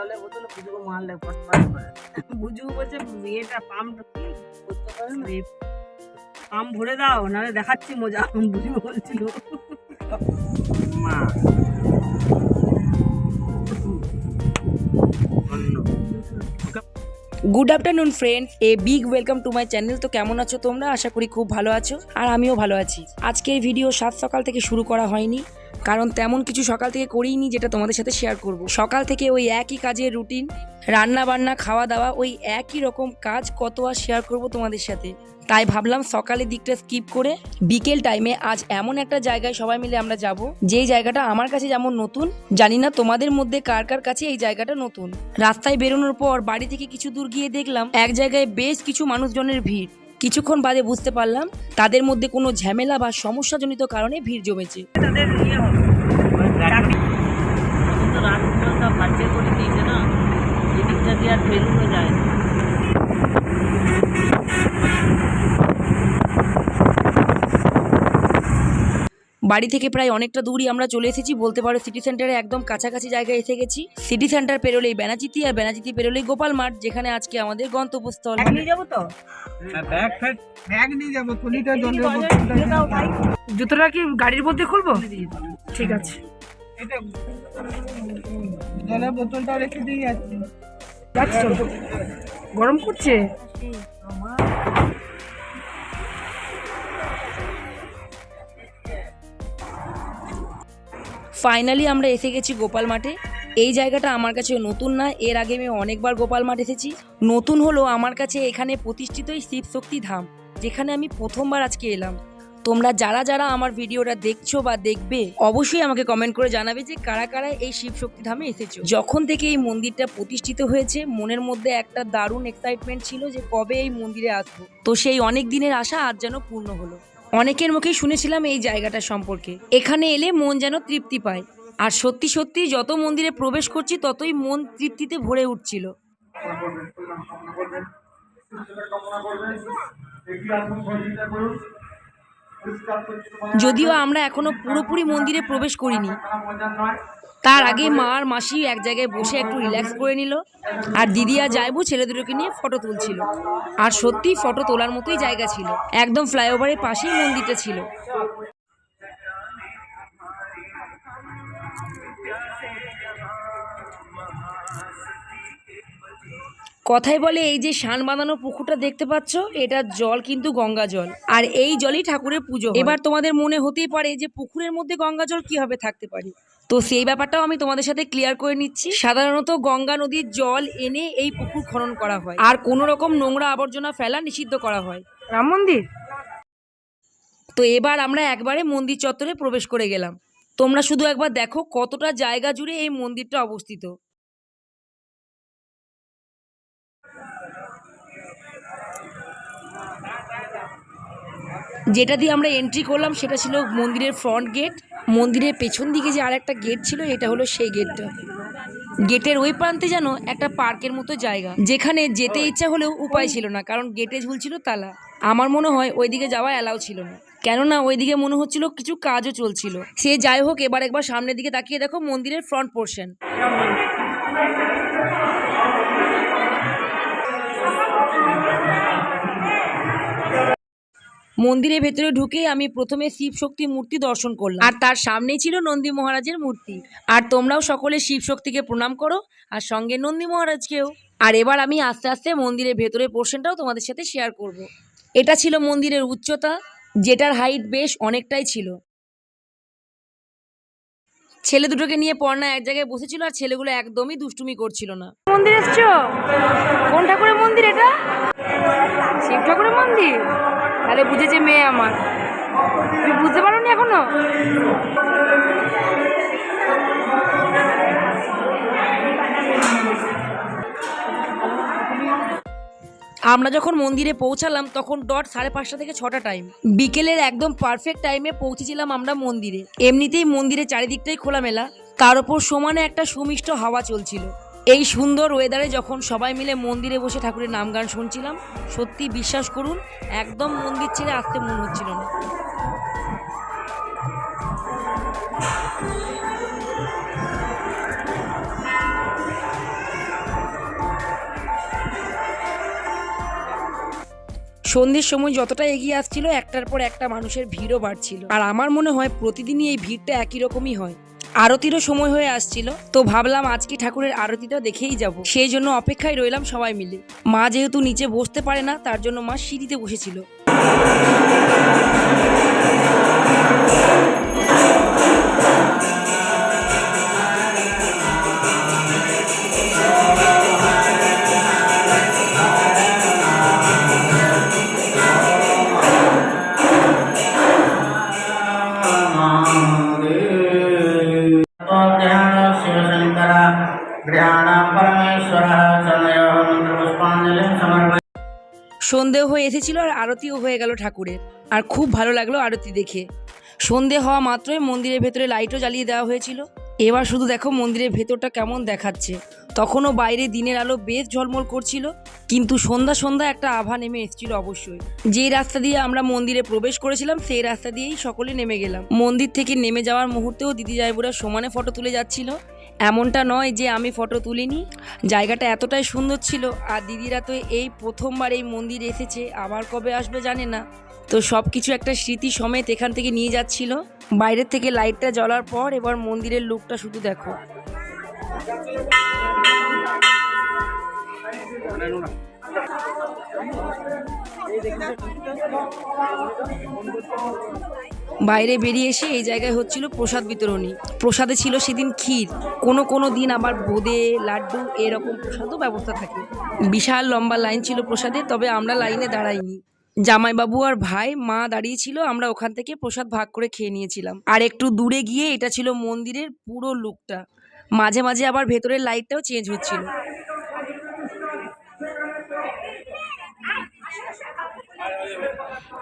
জলের বোতলে বুঝুকে মারলে বুঝু বলছে এটা পাম্পটা কি করতে পারে না, পাম্প ভরে দাও নাহলে দেখাচ্ছি মজা। বুঝু বলছিল মা good afternoon friends, a big welcome to my channel. তো কেমন আছো তোমরা? আশা করি খুব ভালো আছো, আর আমিও ভালো আছি। আজকের ভিডিও সাত সকাল থেকে শুরু করা হয়নি, কারণ তেমন কিছু সকাল থেকে করিনি যেটা তোমাদের সাথে শেয়ার করব। সকাল থেকে ওই একই কাজের রুটিন, রান্না বান্না, খাওয়া দাওয়া, ওই একই রকম কাজ, কত আর শেয়ার করব তোমাদের সাথে। তাই ভাবলাম সকালের দিকটা স্কিপ করে বিকেল টাইমে আজ এমন একটা জায়গায় সবাই মিলে আমরা যাব, যেই জায়গাটা আমার কাছে যেমন নতুন, জানি না তোমাদের মধ্যে কার কার কাছে এই জায়গাটা নতুন। রাস্তায় বেরোনোর পর বাড়ি থেকে কিছু দূর গিয়ে দেখলাম এক জায়গায় বেশ কিছু মানুষজনের ভিড়। কিছুক্ষণ বাদে বুঝতে পারলাম তাদের মধ্যে কোনো ঝামেলা বা সমস্যাজনিত কারণে ভিড় জমেছে। তাদের ইয়ে হবে তো রাত পর্যন্ত বাচ্চা করে দিয়েছে না, এদিকটা দিয়ে আর বেরোনো যায় না। বাড়ি থেকে প্রায় অনেকটা দূরই আমরা চলে এসেছি, বলতে পারো সিটি সেন্টারে একদম কাছাকাছি জায়গায় এসে গেছি। সিটি সেন্টার পেরোলেই ব্যানাচিতি, আর ব্যানাচিতি পেরোলেই গোপাল মাঠ, যেখানে আজকে আমাদের গন্তব্যস্থল। নিয়ে যাবো তো, ব্যাগ নিয়ে যাবো, ট্রলিটা জলের জুতোটা কি গাড়ির মধ্যে খুলবো? ঠিক আছে, এটা জলের বোতলটা রেখে দিয়ে যাচ্ছি। গরম করছে। ফাইনালি আমরা এসে গেছি গোপাল মাঠে। এই জায়গাটা আমার কাছে নতুন না, এর আগে আমি অনেকবার গোপাল মাঠ এসেছি। নতুন হলো আমার কাছে এখানে প্রতিষ্ঠিতই শিবশক্তি ধাম, যেখানে আমি প্রথমবার আজকে এলাম। তোমরা যারা যারা আমার ভিডিওটা দেখছো বা দেখবে, অবশ্যই আমাকে কমেন্ট করে জানাবে যে কারা কারা এই শিবশক্তি ধামে এসেছো। যখন থেকে এই মন্দিরটা প্রতিষ্ঠিত হয়েছে, মনের মধ্যে একটা দারুণ এক্সাইটমেন্ট ছিল যে কবে এই মন্দিরে আসবো। তো সেই অনেক দিনের আশা আজ যেন পূর্ণ হলো। অনেকের মুখেই শুনেছিলাম এই জায়গাটা সম্পর্কে, এখানে এলে মন যেন তৃপ্তি পায়। আর সত্যি সত্যি যত মন্দিরে প্রবেশ করছি ততই মন তৃপ্তিতে ভরে উঠছিল। যদিও আমরা এখনো পুরোপুরি মন্দিরে প্রবেশ করিনি, তার আগে মা আর মাসি এক জায়গায় বসে একটু রিল্যাক্স করে নিল, আর দিদি আর জায়বু ছেলে দুটোকে নিয়ে ফটো তুলছিল। আর সত্যি ফটো তোলার মতোই জায়গা ছিল, একদম ফ্লাইওভারের পাশেই মন্দিরটা ছিল। কথায় বলে এই যে শান বাঁধানো পুকুরটা দেখতে পাচ্ছ, এটার জল কিন্তু গঙ্গা জল, আর এই জলই ঠাকুরের পুজো। এবার তোমাদের মনে হতেই পারে যে পুকুরের মধ্যে গঙ্গা জল কিভাবে থাকতে পারে, তো সেই ব্যাপারটাও আমি তোমাদের সাথে ক্লিয়ার করে নিচ্ছি। সাধারণত গঙ্গা নদীর জল এনে এই পুকুর খনন করা হয়, আর কোনো রকম নোংরা আবর্জনা ফেলা নিষিদ্ধ করা হয়। রাম মন্দির। তো এবার আমরা একবারে মন্দির চত্বরে প্রবেশ করে গেলাম। তোমরা শুধু একবার দেখো কতটা জায়গা জুড়ে এই মন্দিরটা অবস্থিত। যেটা দিয়ে আমরা এন্ট্রি করলাম সেটা ছিল মন্দিরের ফ্রন্ট গেট। মন্দিরের পেছন দিকে যে আর একটা গেট ছিল, এটা হলো সেই গেটটা। গেটের ওই প্রান্তে যেন একটা পার্কের মতো জায়গা, যেখানে যেতে ইচ্ছা হলেও উপায় ছিল না, কারণ গেটে ঝুলছিল তালা। আমার মনে হয় ওইদিকে যাওয়া অ্যালাউ ছিল না, কেননা ওইদিকে মনে হচ্ছিল কিছু কাজও চলছিল। সে যাই হোক, এবার একবার সামনের দিকে তাকিয়ে দেখো মন্দিরের ফ্রন্ট পোর্শন। মন্দিরের ভেতরে ঢুকে আমি প্রথমে শিব শক্তি মূর্তি দর্শন করলাম, আর তার সামনেই ছিল নন্দী মহারাজের মূর্তি। আর তোমরাও সকলে শিব শক্তিকে প্রণাম করো, আর সঙ্গে নন্দী মহারাজকেও। আর এবার আমি আস্তে আস্তে মন্দিরের ভেতরের পোর্শনটাও তোমাদের সাথে শেয়ার করব। এটা ছিল মন্দিরের উচ্চতা, যেটার হাইট বেশ অনেকটাই ছিল। ছেলে দুটোকে নিয়ে পর্ণা এক জায়গায় বসেছিল, আর ছেলেগুলো একদমই দুষ্টুমি করছিল না। মন্দির এসছো? কোন ঠাকুরের মন্দির এটা? শিব ঠাকুরের মন্দির? তাহলে বুঝেছে মেয়ে আমার, তুমি বুঝতে পারোনি এখনো? আমরা যখন মন্দিরে পৌঁছালাম তখন ডট 5:30 থেকে 6টা টাইম, বিকেলের একদম পারফেক্ট টাইমে পৌঁছেছিলাম আমরা মন্দিরে। এমনিতেই মন্দিরের চারিদিকটাই খোলামেলা, তার উপর সমানে একটা সুমিষ্ট হাওয়া চলছিল। এই সুন্দর ওয়েদারে যখন সবাই মিলে মন্দিরে বসে ঠাকুরের নাম গান শুনছিলাম, সত্যি বিশ্বাস করুন একদম মন্দির ছেড়ে আসতে মন হচ্ছিল না। সন্ধ্যের সময় যতটা এগিয়ে আসছিল একটার পর একটা মানুষের ভিড়ও বাড়ছিল, আর আমার মনে হয় প্রতিদিনই এই ভিড়টা একই রকমই হয়। আরতিরও সময় হয়ে আসছিল, তো ভাবলাম আজকে ঠাকুরের আরতিটা দেখেই যাব, সেই জন্য অপেক্ষায় রইলাম সবাই মিলে। মা যেহেতু নিচে বসতে পারে না, তার জন্য মা সিঁড়িতে বসেছিল। সন্ধে হয়ে এসেছিল আর আরতিও হয়ে গেল ঠাকুরের, আর খুব ভালো লাগলো আরতি দেখে। সন্ধে হওয়া মাত্রই মন্দিরের ভেতরে লাইটও জ্বালিয়ে দেওয়া হয়েছিল। এবার শুধু দেখো মন্দিরের ভেতরটা কেমন দেখাচ্ছে। তখনও বাইরে দিনের আলো বেশ ঝলমল করছিল, কিন্তু সন্ধ্যা সন্ধ্যা একটা আভা নেমে এসেছিল অবশ্যই। যেই রাস্তা দিয়ে আমরা মন্দিরে প্রবেশ করেছিলাম সেই রাস্তা দিয়েই সকলে নেমে গেলাম। মন্দির থেকে নেমে যাওয়ার মুহূর্তেও দিদি জায়বুরা সমানে ফটো তুলে যাচ্ছিল। এমনটা নয় যে আমি ফটো তুলিনি, জায়গাটা এতটাই সুন্দর ছিল। আর দিদিরা তো এই প্রথমবার এই মন্দির এসেছে, আবার কবে আসবে জানে না, তো সব কিছু একটা স্মৃতি সমেত এখান থেকে নিয়ে যাচ্ছিল। বাইরের থেকে লাইটটা জ্বলার পর এবার মন্দিরের লুকটা শুধু দেখো। বাইরে বেরিয়ে এসে এই জায়গায় হচ্ছিল প্রসাদ বিতরণী। প্রসাদে ছিল সেদিন ক্ষীর, কোনো দিন আবার বোঁদে, লাড্ডু এরকম প্রসাদও ব্যবস্থা থাকে। বিশাল লম্বা লাইন ছিল প্রসাদে, তবে আমরা লাইনে দাঁড়াইনি। জামাইবাবু আর ভাই মা দাঁড়িয়েছিল, আমরা ওখান থেকে প্রসাদ ভাগ করে খেয়ে নিয়েছিলাম। আর একটু দূরে গিয়ে এটা ছিল মন্দিরের পুরো লুকটা। মাঝে মাঝে আবার ভেতরের লাইটটাও চেঞ্জ হচ্ছিল।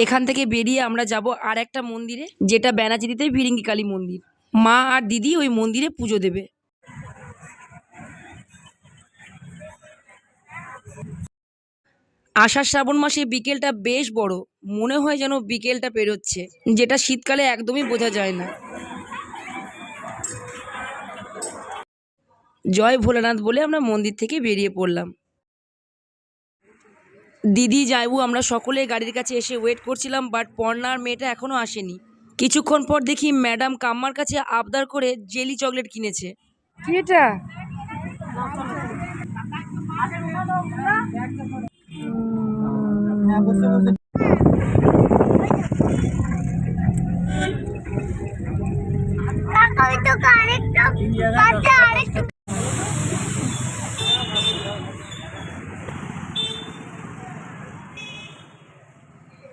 এখান থেকে বেরিয়ে আমরা যাব আর একটা মন্দিরে, যেটা ব্যানাচিতিতে ভিরিঙ্গি কালী মন্দির। মা আর দিদি ওই মন্দিরে পুজো দেবে। আষাঢ় শ্রাবণ মাসে বিকেলটা বেশ বড়, মনে হয় যেন বিকেলটা পেরোচ্ছে, যেটা শীতকালে একদমই বোঝা যায় না। জয় ভোলানাথ বলে আমরা মন্দির থেকে বেরিয়ে পড়লাম। দিদি জায়বু আমরা সকলে গাড়ির কাছে এসে ওয়েট করছিলাম, বাট পর্ণার মেয়েটা এখনো আসেনি। কিছুক্ষণ পর দেখি ম্যাডাম কাম্মার কাছে আবদার করে জেলি চকলেট কিনেছে। কি এটা?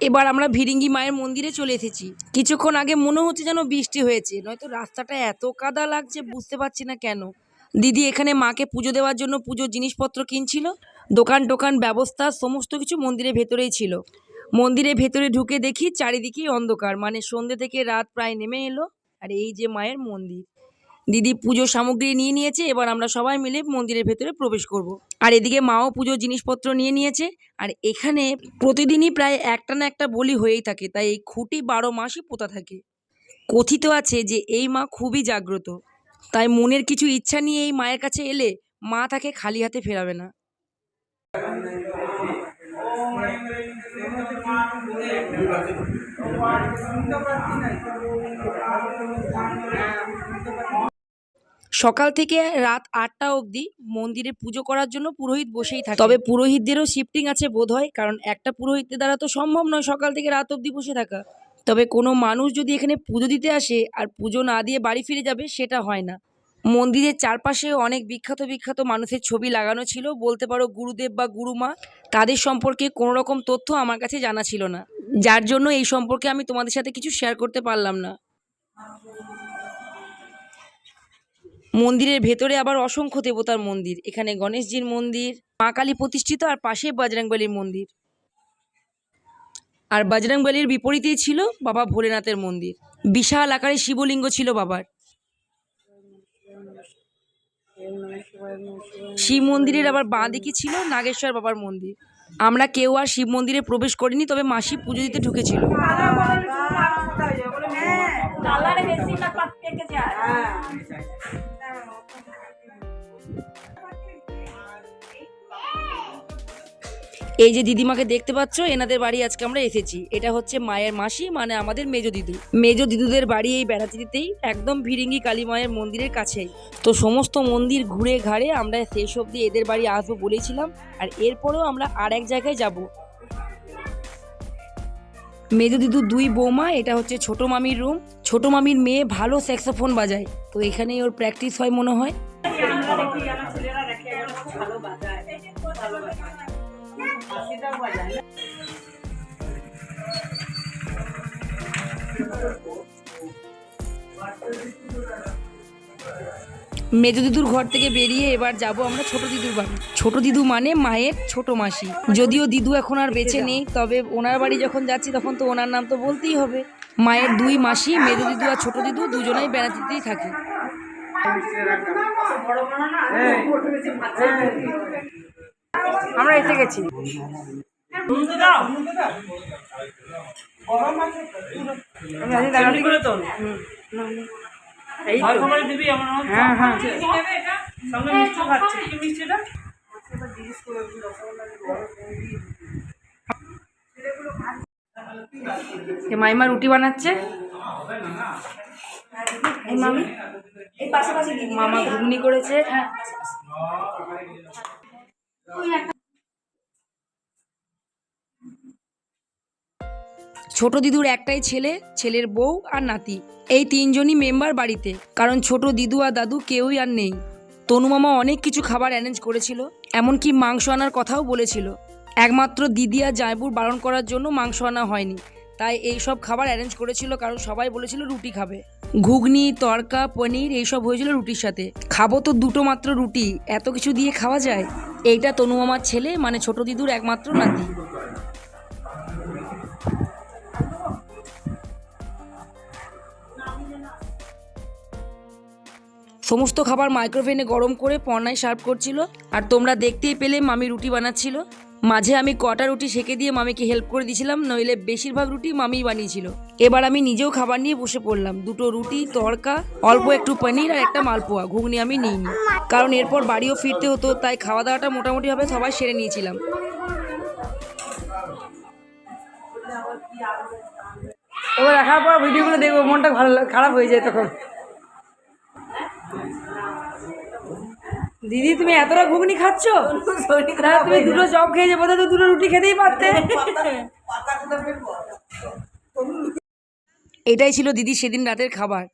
এবার আমরা ভিরিঙ্গি মায়ের মন্দিরে চলে এসেছি। কিছুক্ষণ আগে মনে হচ্ছে যেন বৃষ্টি হয়েছে, নয়তো রাস্তাটা এত কাদা লাগছে বুঝতে পারছি না কেন। দিদি এখানে মাকে পুজো দেওয়ার জন্য পুজোর জিনিসপত্র কিনছিল। দোকান ব্যবস্থা সমস্ত কিছু মন্দিরের ভেতরেই ছিল। মন্দিরের ভেতরে ঢুকে দেখি চারিদিকেই অন্ধকার, মানে সন্ধ্যে থেকে রাত প্রায় নেমে এলো। আর এই যে মায়ের মন্দির, দিদি পুজোর সামগ্রী নিয়ে নিয়েছে। এবার আমরা সবাই মিলে মন্দিরের ভেতরে প্রবেশ করব। আর এদিকে মাও পুজোর জিনিসপত্র নিয়ে নিয়েছে। আর এখানে প্রতিদিনই প্রায় একটা না একটা বলি হয়েই থাকে, তাই এই খুঁটি 12 মাসই পোতা থাকে। কথিত আছে যে এই মা খুবই জাগ্রত, তাই মনের কিছু ইচ্ছা নিয়ে এই মায়ের কাছে এলে মা তাকে খালি হাতে ফেরাবে না। সকাল থেকে রাত 8টা অবধি মন্দিরে পুজো করার জন্য পুরোহিত বসেই থাকে। তবে পুরোহিতদেরও শিফটিং আছে বোধহয়, কারণ একটা পুরোহিতের দ্বারা তো সম্ভব নয় সকাল থেকে রাত অবধি বসে থাকা। তবে কোনো মানুষ যদি এখানে পুজো দিতে আসে আর পুজো না দিয়ে বাড়ি ফিরে যাবে, সেটা হয় না। মন্দিরের চারপাশে অনেক বিখ্যাত মানুষের ছবি লাগানো ছিল, বলতে পারো গুরুদেব বা গুরুমা। তাদের সম্পর্কে কোনো রকম তথ্য আমার কাছে জানা ছিল না, যার জন্য এই সম্পর্কে আমি তোমাদের সাথে কিছু শেয়ার করতে পারলাম না। মন্দিরের ভেতরে আবার অসংখ্য দেবতার মন্দির। এখানে গণেশজির মন্দির, মা কালী প্রতিষ্ঠিত, আর পাশে বজরংবলীর মন্দির। আর বজরংবলীর বিপরীতেই ছিল বাবা ভোলেনাথের মন্দির। বিশাল আকারে শিবলিঙ্গ ছিল বাবার। শিব মন্দিরের আবার বাঁ দিকে ছিল নাগেশ্বর বাবার মন্দির। আমরা কেউ আর শিব মন্দিরে প্রবেশ করিনি, তবে মাসি পুজো দিতে ঢুকেছিল। এই যে দিদিমাকে দেখতে পাচ্ছ, এনাদের বাড়ি আজকে আমরা এসেছি। এটা হচ্ছে মায়ের মাসি, মানে আমাদের মেজো দিদু। মেজো দিদুদের বাড়ি এই বেড়াচিটিতেই, একদম ভিরিঙ্গি কালী মায়ের মন্দিরের কাছেই। তো সমস্ত মন্দির ঘুরে ঘাড়ে আমরা শেষ অবধি এদের বাড়ি আসবো বলেছিলাম, আর এরপরেও আমরা আর এক জায়গায় যাব। মেজো দিদু দুই বৌমা, এটা হচ্ছে ছোট মামির রুম। ছোট মামির মেয়ে ভালো স্যাক্সোফোন বাজায়, তো এখানেই ওর প্র্যাকটিস হয় মনে হয়। আমরা দেখি আমার ছেলেরা দেখে ভালো বাজায়, ভালো বাজায়, বাঁশিটাও বাজায় না। মেজো দিদুর ঘর থেকে বেরিয়ে এবার যাব আমরা ছোট দিদুর বাড়ি। ছোট দিদু মানে মায়ের ছোট মাসি। যদিও দিদু এখন আর বেঁচে নেই, তবে ওনার বাড়ি যখন যাচ্ছি তখন তো ওনার নাম তো বলতেই হবে। মায়ের দুই মাসি, মেজো দিদু আর ছোট দিদু, দুজনেই বেড়াতেই থাকে। আমরা এসে গেছি। হ্যাঁ হ্যাঁ মাইমা রুটি বানাচ্ছে। এই মামি মামা ঘুগনি করেছে। ছোট দিদুর একটাই ছেলে, ছেলের বউ আর নাতি, এই তিনজনই মেম্বার বাড়িতে। কারণ ছোট দিদু আর দাদু কেউই আর নেই। তনু মামা অনেক কিছু খাবার অ্যারেঞ্জ করেছিল, এমনকি মাংস আনার কথাও বলেছিল। একমাত্র দিদি আর জায়বুর বারণ করার জন্য মাংস আনা হয়নি, তাই এই সব খাবার অ্যারেঞ্জ করেছিল, কারণ সবাই বলেছিল রুটি খাবে। ঘুগনি, তড়কা, পনির এইসব হয়েছিল রুটির সাথে। খাবো তো দুটো মাত্র রুটি, এত কিছু দিয়ে খাওয়া যায়? এইটা তনু মামার ছেলে, মানে ছোট দিদুর একমাত্র নাতি। সমস্ত খাবার মাইক্রোওভেনে গরম করে পর্নায় সার্ভ করছিল, আর তোমরা দেখতেই পেলে মামি রুটি বানাচ্ছিল। মাঝে আমি কটা রুটি সেঁকে দিয়ে মামিকে হেল্প করে দিয়েছিলাম, নইলে বেশিরভাগ রুটি মামিই বানিয়েছিল। এবার আমি নিজেও খাবার নিয়ে বসে পড়লাম। দুটো রুটি, তড়কা, অল্প একটু পনির আর একটা মালপোয়া। ঘুগনি আমি নিইনি, কারণ এরপর বাড়িও ফিরতে হতো, তাই খাওয়া দাওয়াটা মোটামুটিভাবে সবাই সেরে নিয়েছিলাম। এবার দেখার পর ভিডিওগুলো দেখবো, মনটা ভালো খারাপ হয়ে যায় তখন। দিদি তুমি এতটা ঘুগনি খাচ্ছ, তুমি দুটো চপ খেয়েছো, বোধহয় তো দুটো রুটি খেতেই পারতে। এটাই ছিল দিদি সেদিন রাতের খাবার।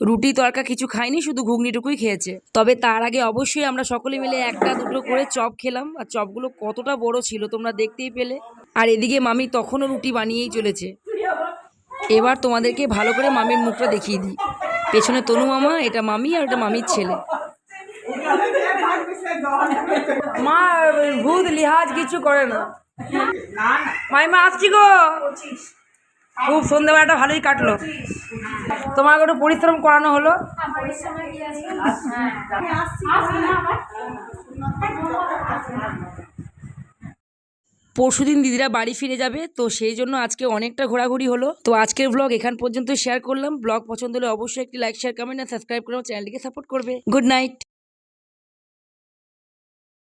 রুটি তড়কা কিছু খাইনি, শুধু ঘুগনিটুকুই খেয়েছে। তবে তার আগে অবশ্যই আমরা সকলে মিলে একটা দুটো করে চপ খেলাম, আর চপগুলো কতটা বড় ছিল তোমরা দেখতেই পেলে। আর এদিকে মামি তখনও রুটি বানিয়েই চলেছে। এবার তোমাদেরকে ভালো করে মামির মুখটা দেখিয়ে দিই। পেছনে তনু মামা, এটা মামি, আর এটা মামির ছেলে। মা ভূত লিহাজ কিছু করে না। মাইমা আসছি গো। খুব সন্ধ্যেবেলাটা ভালোই কাটলো। তোমার একটু পরিশ্রম করানো হলো। পরশুদিন দিদিরা বাড়ি ফিরে যাবে, তো সেই জন্য আজকে অনেকটা ঘোরাঘুরি হলো। তো আজকের ব্লগ এখান পর্যন্ত শেয়ার করলাম। ব্লগ পছন্দ হলে অবশ্যই একটি লাইক, শেয়ার, কমেন্ট আর সাবস্ক্রাইব করে চ্যানেলটিকে সাপোর্ট করবে। Good night.